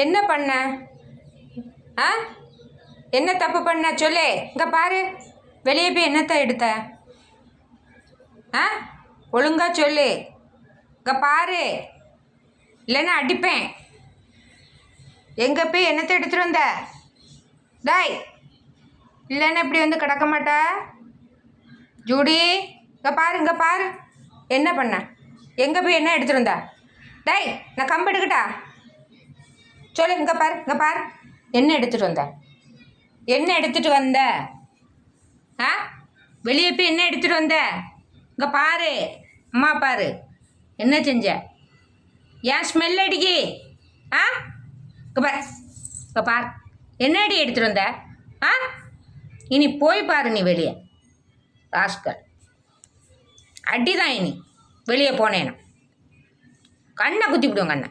என்ன பண்ண? ஆ, என்ன தப்பு பண்ண சொல்லு. இங்கே பாரு, வெளியே போய் என்னத்தை எடுத்த? ஆ, ஒழுங்கா சொல்லு. இங்கே பாரு, இல்லைன்னா அடிப்பேன். எங்கே போய் என்னத்தை எடுத்துகிட்டு வந்த? டாய், இல்லைன்னா இப்படி வந்து கிடக்க மாட்டா ஜூடி. இங்கே பாரு, இங்கே பாரு, என்ன பண்ண? எங்கே போய் என்ன எடுத்துகிட்டு வந்தா? டாய், நான் கம்பு எடுக்கட்டா? சொல்லு. இங்கே பாரு, இங்கே பாரு, என்ன எடுத்துகிட்டு வந்த? என்ன எடுத்துகிட்டு வந்த? ஆ, வெளியே போய் என்ன எடுத்துகிட்டு வந்த? இங்கே பாரு, அம்மா பாரு, என்ன செஞ்ச? ஏன் ஸ்மெல் அடிக்கி? ஆ, இங்கே பாரு, இங்கே பாரு, என்ன அடி எடுத்துகிட்டு வந்த? ஆ, இனி போய் பாரு நீ வெளியே. ராஸ்கல், அடி தான் இனி வெளியே போனேன்னா கண்ணை குத்தி விடுவோம் கண்ணை.